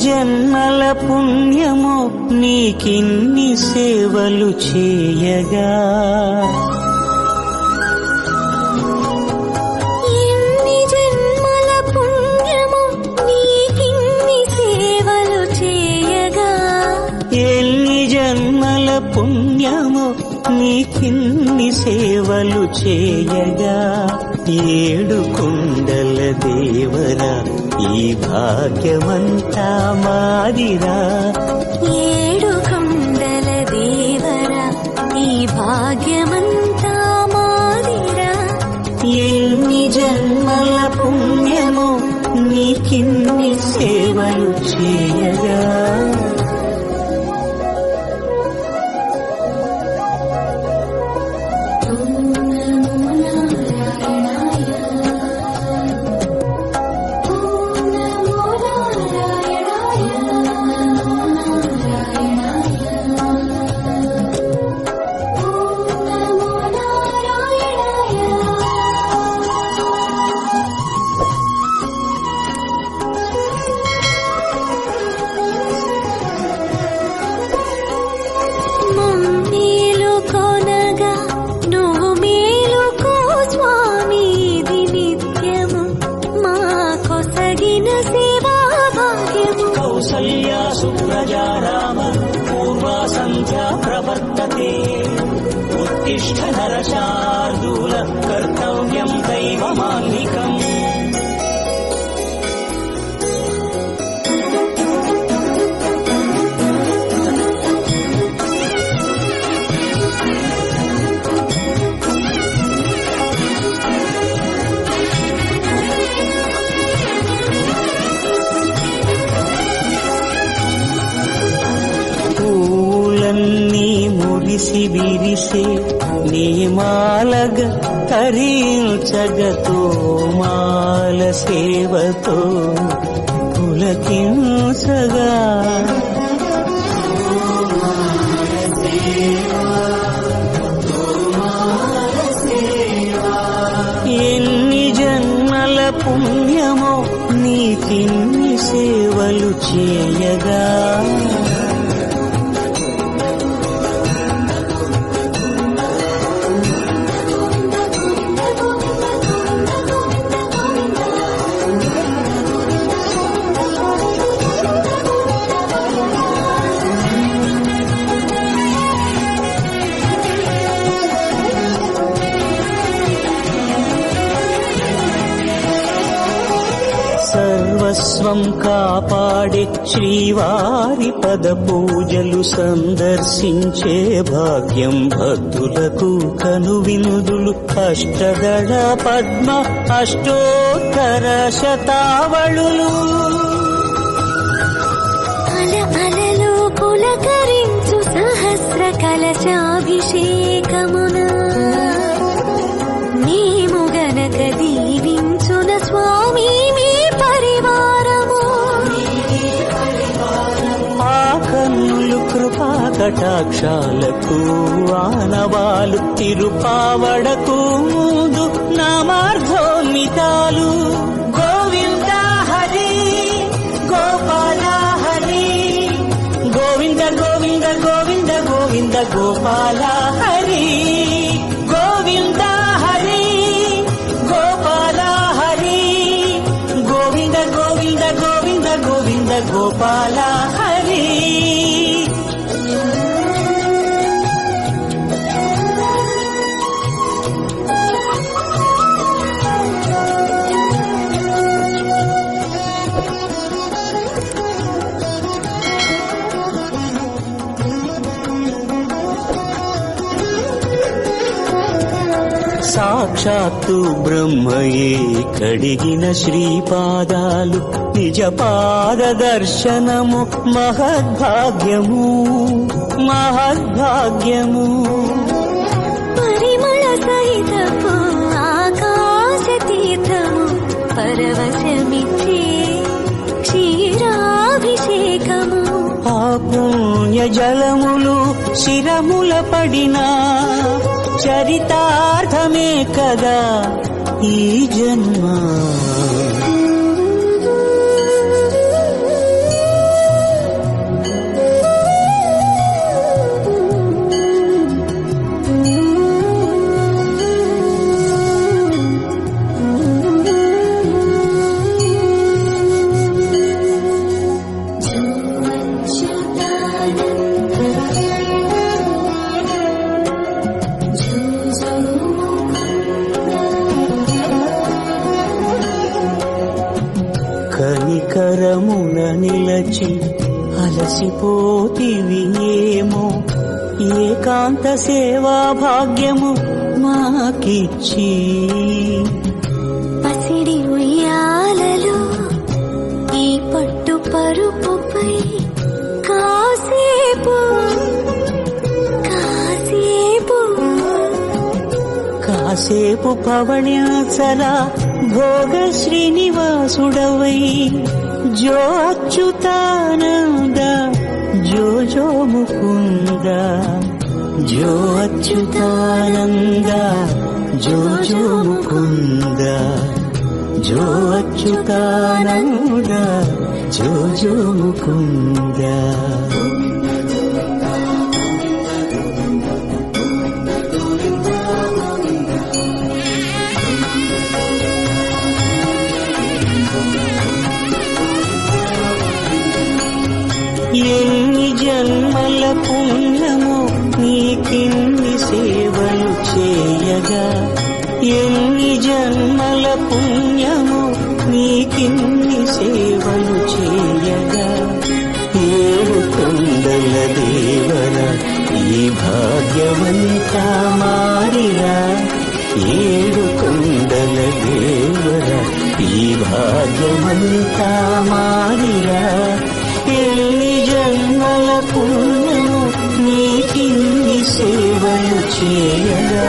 జన్మల పుణ్యమో నీకిన్ని సేవలు చేయగా, ఎన్ని జన్మల పుణ్యమో నీకిన్ని సేవలు చేయగా, ఎన్ని జన్మల పుణ్యమో నీకిన్ని సేవలు చేయగా, ఏడు కొండల దేవరా ఈ భాగ్యమంతా మాదిరా, ఏడు కొండల దేవరా ఈ భాగ్యమంతా మాదిరా, ఎన్ని జన్మల పుణ్యమో నీకిన్ని సేవలు చేయగా. కౌసల్యా సుప్రజా రామ పూర్వా సంధ్యా ప్రవర్తతే, ఉత్తిష్ఠ నరశార్దూల కర్తవ్యం దైవమాన్నికం. మురిసి విరిసే నీమాలగ తరించగతో మాల సేవతో పులకించగా, ఎన్ని జన్మల పుణ్యమో నీకిన్ని సేవలు చేయగా, సర్వస్వం కాపాడే శ్రీవారి పద పూజలు సందర్శించే భాగ్యం భక్తులకు కనువినుదులు, అష్టదళ పద్మ అష్టోత్తర శతావళులు, అలలు పులకరించు సహస్ర కలశాభిషేకమున మేము గనక దీవించున స్వామి మీ పరివారము, ఆ కన్నులు కృపా కటాక్షాలకు ఆనవాలు, తిరుపావడకు ముందు నామార్థోన్మితాలు. గోవింద హరి గోపాల హరి, గోవింద గోవింద గోవింద గోవింద గోపాల హరి, గోవింద హరి గోపాల హరి, గోవింద గోవింద గోవింద గోవింద గోపాల హరి. సాక్షాత్తు బ్రహ్మయే కడిగిన శ్రీపాదాలు, నిజ పాద దర్శనము మహద్భాగ్యము మహద్భాగ్యము. పరిమళ సహితపు ఆకాశ తీర్థము పరవశమిచ్చే క్షీరాభిషేకము, పుణ్య జలములు శిరముల పడినా చరితార్థమే కదా ఈ జన్మ. కనికరమున నిలచి అలసిపోతివి ఏమో ఏకాంత సేవా భాగ్యము మాకిచ్చి. పసిడి ఉయ్యాలలో ఈ పట్టు పరుపుపై కాసేపు కాసేపు కాసేపు పవణ్యాచల భోగ శ్రీనివాసుడవై జో అచ్యుతానంద జో జో ముకుంద జో అచ్యుతానంద జో జో ముకుంద జో అచ్యుతానంద జో జో ముకుంద. ఎన్ని జన్మల పుణ్యమో నీకిన్ని సేవలు చేయగా, ఎన్ని జన్మల పుణ్యమో నీకిన్ని సేవలు చేయగా. ఏడు కొండల దేవర ఈ భాగ్యవంతా మారిరా, ఏడు కొండల దేవర ఈ భాగ్యవంతా మారిరా. ఎన్ని జన్మల పుణ్యము నీకిన్ని సేవలు చేయగా.